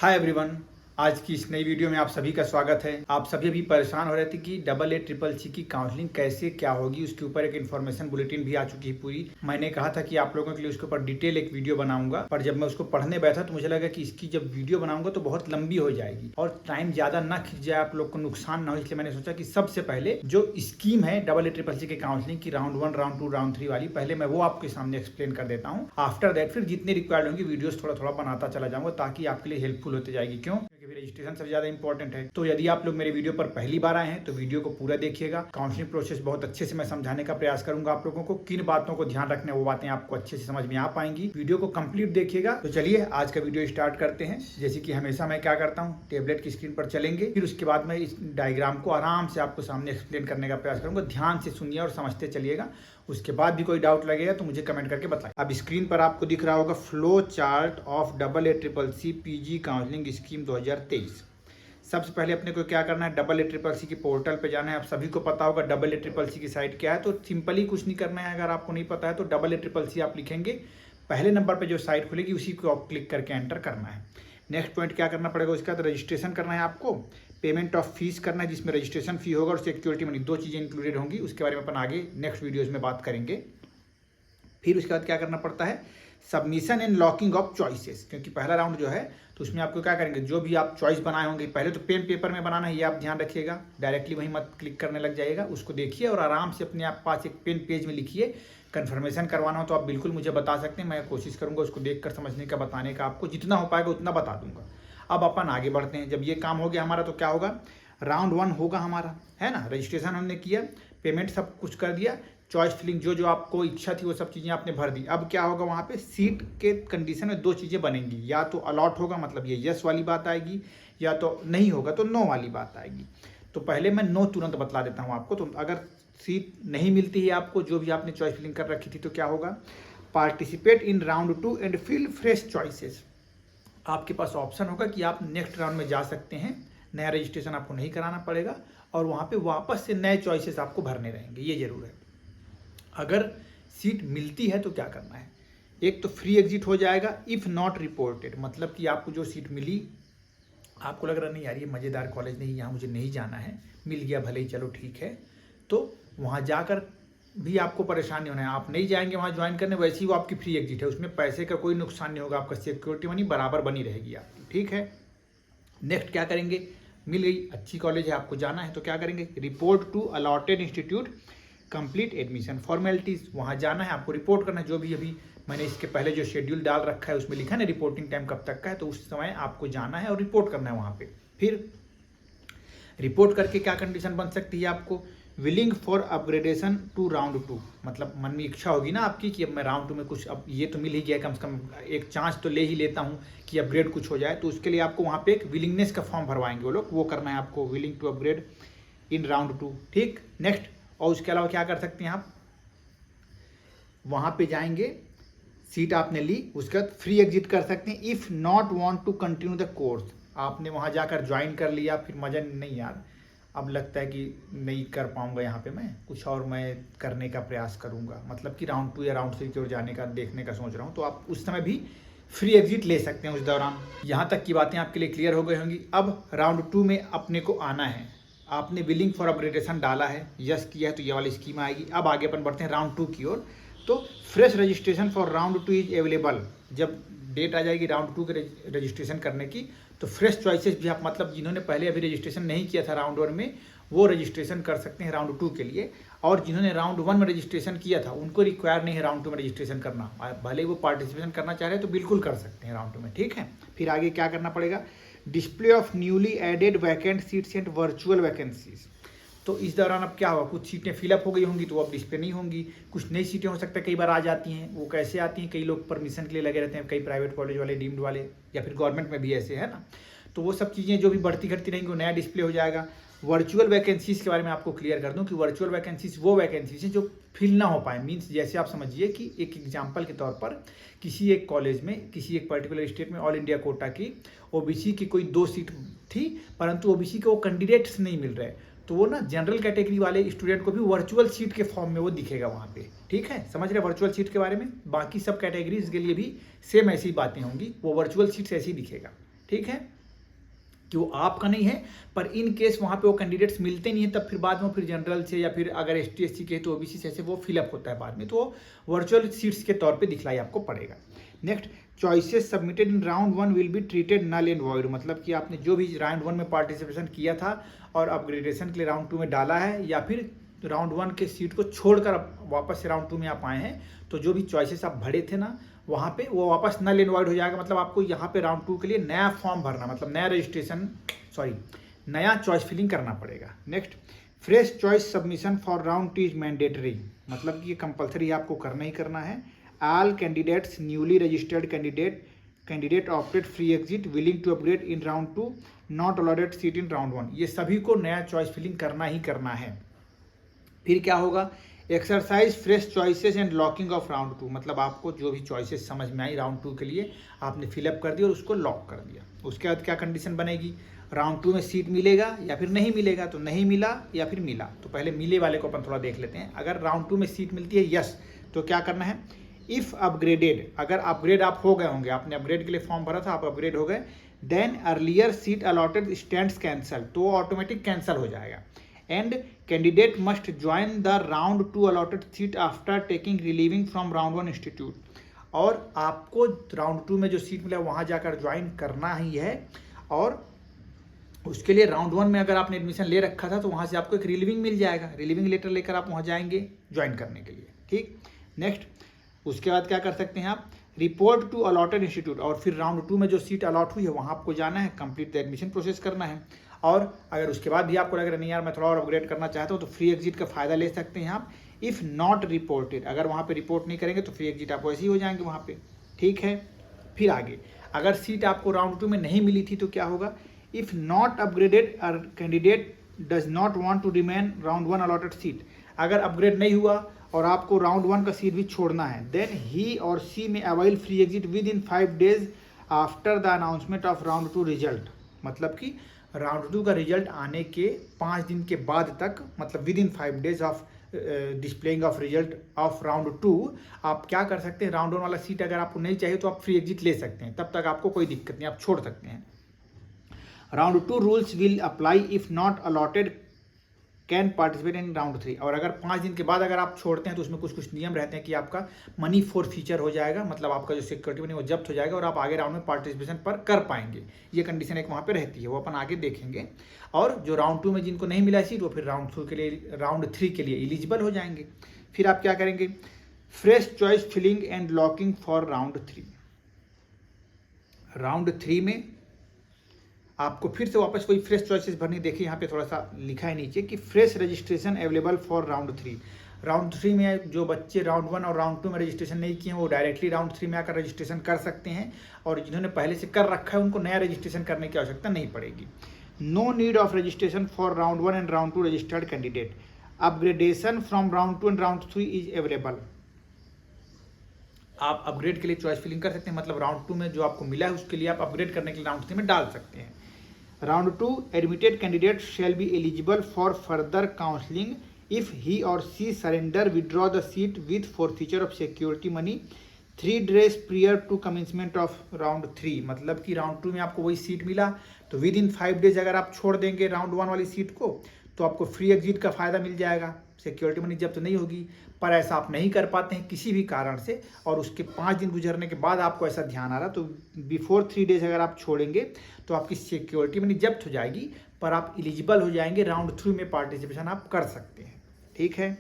Hi everyone, आज की इस नई वीडियो में आप सभी का स्वागत है। आप सभी भी परेशान हो रहे थे कि AA-CCC की काउंसलिंग कैसे क्या होगी, उसके ऊपर एक इन्फॉर्मेशन बुलेटिन भी आ चुकी है पूरी। मैंने कहा था कि आप लोगों के लिए उसके ऊपर डिटेल एक वीडियो बनाऊंगा, पर जब मैं उसको पढ़ने बैठा तो मुझे लगा कि इसकी जब वीडियो बनाऊंगा तो बहुत लंबी हो जाएगी और टाइम ज्यादा ना खिंच जाए, आप लोग को नुकसान ना हो। इसलिए मैंने सोचा कि सबसे पहले जो स्कीम है AA-CCC के काउंसलिंग की राउंड 1, राउंड 2, राउंड 3 वाली, पहले मैं वो आपके सामने एक्सप्लेन कर देता हूँ। आफ्टर दैट फिर जितनी रिक्वायर्ड होंगी वीडियोस थोड़ा थोड़ा बनाता चला जाऊंगा, ताकि आपके लिए हेल्पफुल होती जाएगी। क्यों? क्योंकि रजिस्ट्रेशन सबसे ज्यादा इंपॉर्टेंट है। तो यदि आप लोग मेरे वीडियो पर पहली बार आए हैं तो वीडियो को पूरा देखिएगा। काउंसलिंग प्रोसेस बहुत अच्छे से मैं समझाने का प्रयास करूंगा आप लोगों को। किन बातों को ध्यान रखना है वो बातें आपको अच्छे से समझ में आ पाएंगी। वीडियो को कंप्लीट देखिएगा। तो चलिए आज का वीडियो स्टार्ट करते हैं। जैसे कि हमेशा मैं क्या करता हूँ, टेबलेट की स्क्रीन पर चलेंगे, फिर उसके बाद मैं इस डायग्राम को आराम से आपको सामने एक्सप्लेन करने का प्रयास करूंगा। ध्यान से सुनिए और समझते चलिएगा। उसके बाद भी कोई डाउट लगेगा तो मुझे कमेंट करके बताएं। अब स्क्रीन पर आपको दिख रहा होगा flow chart of AA-CCC PG counselling scheme 2023। सबसे पहले अपने को क्या करना है, AA-CCC की पोर्टल पे जाना है। आप सभी को पता होगा AA-CCC की साइट क्या है, तो सिंपली कुछ नहीं करना है। अगर आपको नहीं पता है तो AA-CCC आप लिखेंगे, पहले नंबर पे जो साइट खुलेगी उसी को आप क्लिक करके एंटर करना है। नेक्स्ट पॉइंट क्या करना पड़ेगा, उसके बाद रजिस्ट्रेशन करना है आपको, पेमेंट ऑफ फीस करना है जिसमें रजिस्ट्रेशन फी होगा और सिक्योरिटी मनी, दो चीज़ें इंक्लूडेड होंगी। उसके बारे में अपन आगे नेक्स्ट वीडियोज़ में बात करेंगे। फिर उसके बाद क्या करना पड़ता है, submission and locking of choices, क्योंकि पहला राउंड जो है तो उसमें आपको क्या करेंगे, जो भी आप चॉइस बनाए होंगे पहले तो पेन पेपर में बनाना है, ये आप ध्यान रखिएगा। डायरेक्टली वहीं मत क्लिक करने लग जाएगा, उसको देखिए और आराम से अपने आप पास एक पेन पेज में लिखिए। कन्फर्मेशन करवाना हो तो आप बिल्कुल मुझे बता सकते हैं, मैं कोशिश करूंगा उसको देखकर समझने का, बताने का, आपको जितना हो पाएगा उतना बता दूंगा। अब अपन आगे बढ़ते हैं। जब ये काम हो गया हमारा तो क्या होगा, राउंड 1 होगा हमारा, है ना। रजिस्ट्रेशन हमने किया, पेमेंट सब कुछ कर दिया, चॉइस फिलिंग जो आपको इच्छा थी वो सब चीज़ें आपने भर दी। अब क्या होगा, वहाँ पे सीट के कंडीशन में दो चीज़ें बनेंगी, या तो अलॉट होगा मतलब ये यस वाली बात आएगी, या तो नहीं होगा तो नो वाली बात आएगी। तो पहले मैं नो तुरंत बतला देता हूँ आपको। तो अगर सीट नहीं मिलती है आपको, जो भी आपने चॉइस फिलिंग कर रखी थी, तो क्या होगा, participate in round 2 and fill fresh choices. आपके पास ऑप्शन होगा कि आप नेक्स्ट राउंड में जा सकते हैं, नया रजिस्ट्रेशन आपको नहीं कराना पड़ेगा और वहाँ पे वापस से नए चॉइसेस आपको भरने रहेंगे। ये जरूर है। अगर सीट मिलती है तो क्या करना है, एक तो फ्री एग्जिट हो जाएगा इफ़ नॉट रिपोर्टेड, मतलब कि आपको जो सीट मिली, आपको लग रहा नहीं यार ये मज़ेदार कॉलेज नहीं, यहाँ मुझे नहीं जाना है, मिल गया भले ही, चलो ठीक है, तो वहाँ जाकर भी आपको परेशान नहीं होना है। आप नहीं जाएंगे वहाँ ज्वाइन करने, वैसे ही वो आपकी फ्री एग्जिट है, उसमें पैसे का कोई नुकसान नहीं होगा, आपका सिक्योरिटी मनी बराबर बनी रहेगी आपकी, ठीक है। नेक्स्ट क्या करेंगे, मिल गई, अच्छी कॉलेज है, आपको जाना है, तो क्या करेंगे, report to allotted institute, complete admission formalities, वहाँ जाना है, आपको रिपोर्ट करना है। जो भी अभी मैंने इसके पहले जो शेड्यूल डाल रखा है उसमें लिखा है ना रिपोर्टिंग टाइम कब तक का है, तो उस समय आपको जाना है और रिपोर्ट करना है वहाँ पे। फिर रिपोर्ट करके क्या कंडीशन बन सकती है आपको, willing for upgradation to round 2, मतलब मन में इच्छा होगी ना आपकी कि अब मैं राउंड 2 में कुछ, अब ये तो मिल ही गया, कम से कम एक चांस तो ले ही लेता हूँ कि अपग्रेड कुछ हो जाए, तो उसके लिए आपको वहाँ पे एक विलिंगनेस का फॉर्म भरवाएंगे वो लोग, वो करना है आपको, willing to upgrade in round 2, ठीक। नेक्स्ट, और उसके अलावा क्या कर सकते हैं आप, वहाँ पे जाएंगे, सीट आपने ली, उसके बाद फ्री एग्जिट कर सकते हैं if not want to continue the course. आपने वहाँ जाकर ज्वाइन कर लिया, फिर मज़ा नहीं यार, अब लगता है कि नहीं कर पाऊँगा यहाँ पे, मैं कुछ और मैं करने का प्रयास करूँगा, मतलब कि राउंड 2 या राउंड 3 की ओर जाने का देखने का सोच रहा हूँ, तो आप उस समय भी फ्री एग्जिट ले सकते हैं उस दौरान। यहाँ तक की बातें आपके लिए क्लियर हो गई होंगी। अब राउंड 2 में अपने को आना है, आपने बिलिंग फॉर अपग्रेडेशन डाला है, यस किया है, तो ये वाली स्कीम आएगी। अब आगे अपन बढ़ते हैं राउंड 2 की ओर। तो fresh registration for round 2 is available, जब डेट आ जाएगी राउंड 2 के रजिस्ट्रेशन करने की, तो फ्रेश चॉइसेस भी आप, मतलब जिन्होंने पहले अभी रजिस्ट्रेशन नहीं किया था राउंड 1 में, वो रजिस्ट्रेशन कर सकते हैं राउंड 2 के लिए, और जिन्होंने राउंड 1 में रजिस्ट्रेशन किया था उनको रिक्वायर नहीं है राउंड 2 में रजिस्ट्रेशन करना, भले वो पार्टिसिपेशन करना चाह रहे हैं तो बिल्कुल कर सकते हैं राउंड 2 में, ठीक है। फिर आगे क्या करना पड़ेगा, display of newly added vacant seats and virtual vacancies. तो इस दौरान अब क्या होगा, कुछ सीटें फिलअप हो गई होंगी तो अब डिस्प्ले नहीं होंगी, कुछ नई सीटें हो सकता है कई बार आ जाती हैं। वो कैसे आती हैं, कई लोग परमिशन के लिए लगे रहते हैं, कई प्राइवेट कॉलेज वाले, डीम्ड वाले, या फिर गवर्नमेंट में भी ऐसे है ना, तो वो सब चीज़ें जो भी बढ़ती घटती रहेंगी वो नया डिस्प्ले हो जाएगा। वर्चुअल वैकेंसीज के बारे में आपको क्लियर कर दूं कि वर्चुअल वैकेंसीज वो वैकेंसीज हैं जो फिल ना हो पाए, मीन्स जैसे आप समझिए कि एक एग्जाम्पल के तौर पर किसी एक कॉलेज में, किसी एक पर्टिकुलर स्टेट में ऑल इंडिया कोटा की ओबीसी की कोई 2 सीट थी, परंतु ओबीसी के वो कैंडिडेट्स नहीं मिल रहे, तो वो ना जनरल कैटेगरी वाले स्टूडेंट को भी वर्चुअल सीट के फॉर्म में वो दिखेगा वहाँ पे, ठीक है, समझ रहे वर्चुअल सीट के बारे में। बाकी सब कैटेगरीज के लिए भी सेम ऐसी बातें होंगी, वो वर्चुअल सीट्स ऐसी दिखेगा, ठीक है, कि वो आपका नहीं है, पर इन केस वहाँ पे वो कैंडिडेट्स मिलते नहीं है, तब फिर बाद में फिर जनरल से या फिर अगर ST SC के तो OBC से वो फिलअप होता है बाद में, तो वो वर्चुअल सीट्स के तौर पे दिखलाई आपको पड़ेगा। Next, choices submitted in round 1 will be treated null and void, मतलब कि आपने जो भी राउंड 1 में पार्टिसिपेशन किया था और अपग्रेडेशन के लिए राउंड 2 में डाला है, या फिर राउंड 1 के सीट को छोड़कर वापस से राउंड 2 में आप आए हैं, तो जो भी चॉइसेस आप भरे थे ना वहाँ पे वो वापस नल एंड वॉइड हो जाएगा। मतलब आपको यहाँ पे राउंड 2 के लिए नया फॉर्म भरना, मतलब नया रजिस्ट्रेशन, नया चॉइस फिलिंग करना पड़ेगा। Next, fresh choice submission for round 2 is mandatory, मतलब कि ये कंपलसरी आपको करना ही करना है। All candidates newly registered candidate opted free exit willing to upgrade in round 2 not allotted seat in round 1, ये सभी को नया चॉइस फिलिंग करना ही करना है। फिर क्या होगा, exercise fresh choices and locking of round 2, मतलब आपको जो भी चॉइसेस समझ में आई राउंड 2 के लिए आपने फिलअप कर दिया और उसको लॉक कर दिया। उसके बाद क्या कंडीशन बनेगी, राउंड 2 में सीट मिलेगा या फिर नहीं मिलेगा, तो नहीं मिला या फिर मिला, तो पहले मिले वाले को अपन थोड़ा देख लेते हैं। अगर राउंड 2 में सीट मिलती है यस, तो क्या करना है, इफ़ अपग्रेडेड, अगर अपग्रेड आप हो गए होंगे, आपने अपग्रेड के लिए फॉर्म भरा था, आप अपग्रेड हो गए, then earlier seat allotted stands cancel, तो ऑटोमेटिक कैंसिल हो जाएगा। And candidate must join the round 2 allotted seat after taking relieving from round 1 institute, और आपको राउंड 2 में जो सीट मिला वहाँ जाकर ज्वाइन करना ही है। और उसके लिए राउंड 1 में अगर आपने एडमिशन ले रखा था तो वहाँ से आपको एक रिलीविंग मिल जाएगा, रिलीविंग लेटर लेकर आप वहाँ जाएंगे ज्वाइन करने के लिए। ठीक, नेक्स्ट, उसके बाद क्या कर सकते हैं आप, रिपोर्ट टू अलॉटेड इंस्टीट्यूट, और फिर राउंड 2 में जो सीट अलॉट हुई है वहाँ आपको जाना है, कंप्लीट द एडमिशन प्रोसेस करना है। और अगर उसके बाद भी आपको लग रहा है नहीं यार मैं थोड़ा और अपग्रेड करना चाहता हूँ, तो फ्री एग्जिट का फ़ायदा ले सकते हैं आप। इफ़ नॉट रिपोर्टेड, अगर वहाँ पे रिपोर्ट नहीं करेंगे तो फ्री एग्जिट आपको ऐसे ही हो जाएंगे वहाँ पे। ठीक है, फिर आगे, अगर सीट आपको राउंड 2 में नहीं मिली थी तो क्या होगा, if not upgraded candidate does not want to remain round 1 allotted seat, अगर अपग्रेड नहीं हुआ और आपको राउंड 1 का सीट भी छोड़ना है, देन ही और सी में avail free exit with in 5 days after the announcement of round 2 result, मतलब कि राउंड 2 का रिजल्ट आने के 5 दिन के बाद तक, मतलब with in 5 days of displaying of result of round 2, आप क्या कर सकते हैं, राउंड 1 वाला सीट अगर आपको नहीं चाहिए तो आप फ्री एग्जिट ले सकते हैं, तब तक आपको कोई दिक्कत नहीं, आप छोड़ सकते हैं। Round 2 rules will apply if not allotted can participate in round 3, और अगर 5 दिन के बाद अगर आप छोड़ते हैं तो उसमें कुछ कुछ नियम रहते हैं कि आपका मनी फोर फीचर हो जाएगा, मतलब आपका जो सिक्योरिटी मनी वो जब्त हो जाएगा और आप आगे राउंड में पार्टिसिपेशन पर कर पाएंगे। ये कंडीशन एक वहाँ पे रहती है, वो अपन आगे देखेंगे। और जो राउंड 2 में जिनको नहीं मिला सीट वो फिर राउंड 3 के लिए एलिजिबल हो जाएंगे। फिर आप क्या करेंगे, fresh choice filling and locking for round 3। Round 3 में आपको फिर से वापस कोई फ्रेश चॉइसेस भरनी, देखिए यहाँ पे थोड़ा सा लिखा है नीचे कि fresh registration available for round 3। Round 3 में जो बच्चे राउंड 1 और राउंड 2 में रजिस्ट्रेशन नहीं किए हैं वो डायरेक्टली राउंड 3 में आकर रजिस्ट्रेशन कर सकते हैं, और जिन्होंने पहले से कर रखा है उनको नया रजिस्ट्रेशन करने की आवश्यकता नहीं पड़ेगी। No need of registration for round 1 and round 2 registered candidate, upgradation from round 2 and round 3 is available. आप अपग्रेड के लिए चॉइस फिलिंग कर सकते हैं, मतलब राउंड 2 में जो आपको मिला है उसके लिए आप अपग्रेड करने के लिए राउंड 3 में डाल सकते हैं। Round 2 admitted candidate shall be eligible for further counselling if he or she surrender withdraw the seat with forfeiture of security money 3 days prior to commencement of round 3, मतलब कि राउंड 2 में आपको वही सीट मिला तो विद इन 5 days अगर आप छोड़ देंगे राउंड 1 वाली सीट को तो आपको फ्री एग्जिट का फ़ायदा मिल जाएगा, सिक्योरिटी मनी जब्त नहीं होगी। पर ऐसा आप नहीं कर पाते हैं किसी भी कारण से, और उसके 5 दिन गुजरने के बाद आपको ऐसा ध्यान आ रहा, तो बिफोर 3 days अगर आप छोड़ेंगे तो आपकी सिक्योरिटी मनी जब्त हो जाएगी, पर आप एलिजिबल हो जाएंगे, राउंड 3 में पार्टिसिपेशन आप कर सकते हैं। ठीक है,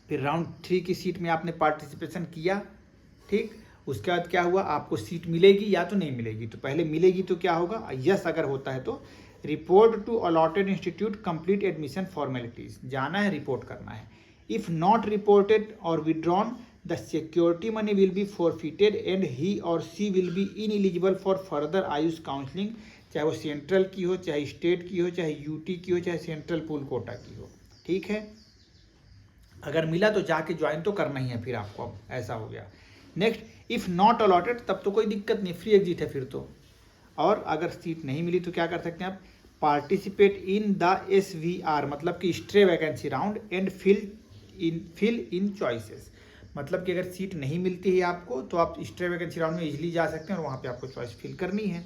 फिर राउंड 3 की सीट में आपने पार्टिसिपेशन किया, ठीक, उसके बाद क्या हुआ, आपको सीट मिलेगी या तो नहीं मिलेगी। तो पहले मिलेगी तो क्या होगा, यस अगर होता है तो report to allotted institute complete admission formalities, जाना है, रिपोर्ट करना है। If not reported or withdrawn the security money will be forfeited and he or she will be ineligible for further Ayush counselling, चाहे वो सेंट्रल की हो, चाहे स्टेट की हो, चाहे यूटी की हो, चाहे सेंट्रल पूल कोटा की हो। ठीक है, अगर मिला तो जाके ज्वाइन तो करना ही है फिर आपको, अब ऐसा हो गया। नेक्स्ट, इफ़ नॉट अलॉटेड तब तो कोई दिक्कत नहीं, फ्री एग्जिट है फिर तो। और अगर सीट नहीं मिली तो क्या कर सकते हैं आप, पार्टिसिपेट इन द SVR, मतलब कि stray vacancy round and fill in choices, मतलब कि अगर सीट नहीं मिलती है आपको तो आप स्ट्रे वैकेंसी राउंड में इजीली जा सकते हैं और वहाँ पे आपको चॉइस फिल करनी है।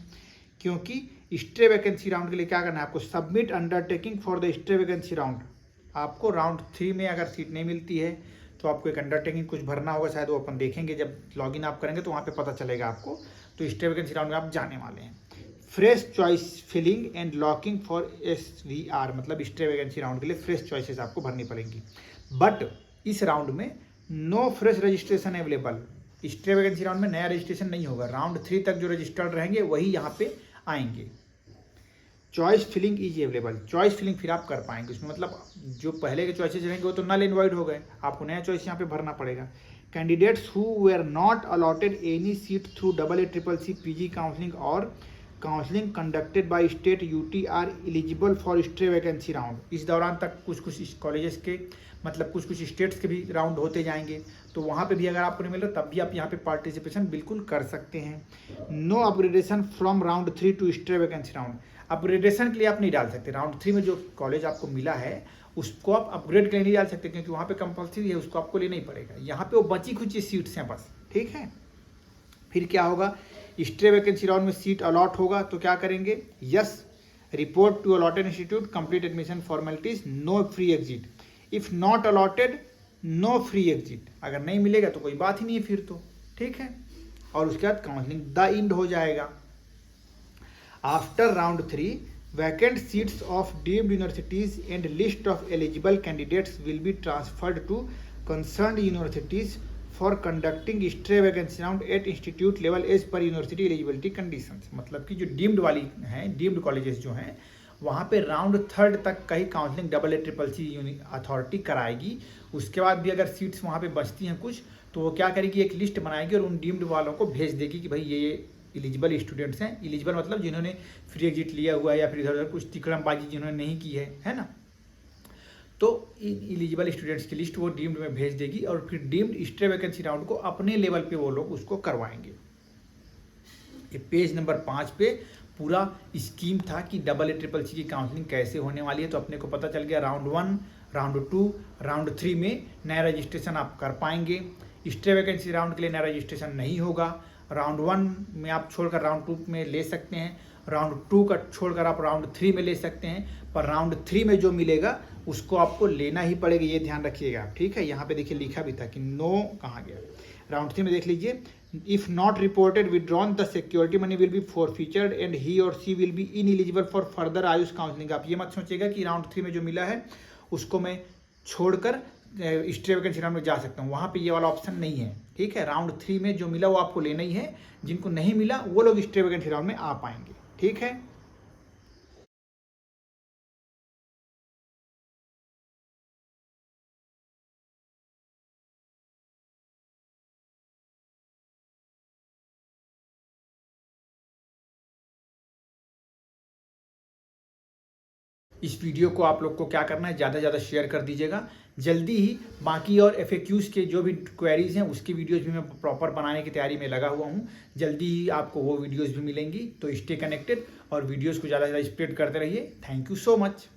क्योंकि स्टे वैकेंसी राउंड के लिए क्या करना है आपको, submit undertaking for the stay vacancy round. आपको राउंड 3 में अगर सीट नहीं मिलती है तो आपको एक अंडरटेकिंग कुछ भरना होगा, शायद वो अपन देखेंगे जब लॉगिन आप करेंगे तो वहाँ पे पता चलेगा आपको। तो स्टे वैकेंसी राउंड में आप जाने वाले हैं। Fresh choice filling and locking for SVR, मतलब स्टे वैकेंसी राउंड के लिए फ्रेश चॉइसेस आपको भरनी पड़ेंगी। बट इस राउंड में no fresh registration available. Stray vacancy round में नया रजिस्ट्रेशन नहीं होगा। राउंड 3 तक जो रजिस्टर्ड रहेंगे वही यहाँ पे आएंगे। Choice filling is available, choice filling फिर आप कर पाएंगे उसमें, मतलब जो पहले के चॉइसेस रहेंगे वो तो नल एंड वॉइड हो गए, आपको नया चॉइस यहाँ पे भरना पड़ेगा। Candidates who were not allotted any seat through AA-CCC PG counselling or counselling conducted by state UT are eligible for stray vacancy round. इस दौरान तक कुछ कॉलेजेस के, मतलब कुछ स्टेट्स के भी राउंड होते जाएंगे, तो वहाँ पे भी अगर आपको नहीं मिल रहा तब भी आप यहाँ पे पार्टिसिपेशन बिल्कुल कर सकते हैं। No upgradation from round 3 to stray vacancy round. Upgradation के लिए आप नहीं डाल सकते। राउंड 3 में जो कॉलेज आपको मिला है उसको आप अपग्रेड के लिए नहीं डाल सकते, क्योंकि वहाँ पे कंपल्सरी है, उसको आपको लेना ही पड़ेगा। यहाँ पे वो बची खुची सीट्स हैं बस, ठीक है। फिर क्या होगा, स्टे वैकेंसी राउंड में सीट अलॉट होगा तो क्या करेंगे, yes report to allotted institute, complete admission formalities, no free exit. If not allotted no free exit, अगर नहीं मिलेगा तो कोई बात ही नहीं है फिर तो, ठीक है। और उसके बाद काउंसलिंग द इंड हो जाएगा। After round 3 vacant seats of deemed universities and list of eligible candidates will be transferred to concerned universities for conducting stray vacancy round at institute level as per university eligibility conditions। मतलब कि जो deemed वाली हैं, deemed colleges जो हैं, वहाँ पे round 3 तक का ही काउंसलिंग AA-CCC अथॉरिटी कराएगी। उसके बाद भी अगर सीट्स वहाँ पे बचती हैं कुछ, तो वो क्या करेगी, एक लिस्ट बनाएगी और उन डीम्ड वालों को भेज देगी कि भाई ये एलिजिबल स्टूडेंट्स हैं। एलिजिबल मतलब जिन्होंने फ्री एग्जिट लिया हुआ है या फिर इधर उधर कुछ तिकड़मबाजी जिन्होंने नहीं की है ना। तो एलिजिबल स्टूडेंट्स की लिस्ट वो डीम्ड में भेज देगी और फिर डीम्ड स्टे वैकेंसी राउंड को अपने लेवल पे वो लोग उसको करवाएंगे। ये पेज नंबर 5 पे पूरा स्कीम था कि AA-CCC की काउंसलिंग कैसे होने वाली है। तो अपने को पता चल गया, राउंड 1, राउंड 2, राउंड 3 में नया रजिस्ट्रेशन आप कर पाएंगे। स्टे वैकेंसी राउंड के लिए नया रजिस्ट्रेशन नहीं होगा। राउंड 1 में आप छोड़कर राउंड 2 में ले सकते हैं, राउंड 2 का छोड़कर आप राउंड 3 में ले सकते हैं, पर राउंड 3 में जो मिलेगा उसको आपको लेना ही पड़ेगा, ये ध्यान रखिएगा आप, ठीक है। यहाँ पे देखिए लिखा भी था कि नो कहाँ गया। राउंड 3 में देख लीजिए, if not reported withdrawn the security money will be forfeited and he or she will be ineligible for further Ayush counselling. आप ये मत सोचिएगा कि राउंड 3 में जो मिला है उसको मैं छोड़कर स्टे वैकेंसी राउंड में जा सकता हूँ, वहाँ पे ये वाला ऑप्शन नहीं है, ठीक है। राउंड 3 में जो मिला वो आपको लेना ही है, जिनको नहीं मिला वो लोग स्टे वैकेंसी राउंड में आ पाएंगे, ठीक है। इस वीडियो को आप लोग को क्या करना है, ज़्यादा से ज़्यादा शेयर कर दीजिएगा। जल्दी ही बाकी और FAQs के जो भी क्वेरीज हैं उसकी वीडियोस भी मैं प्रॉपर बनाने की तैयारी में लगा हुआ हूँ। जल्दी ही आपको वो वीडियोस भी मिलेंगी, तो स्टे कनेक्टेड और वीडियोस को ज़्यादा से ज़्यादा स्प्रेड करते रहिए। Thank you so much.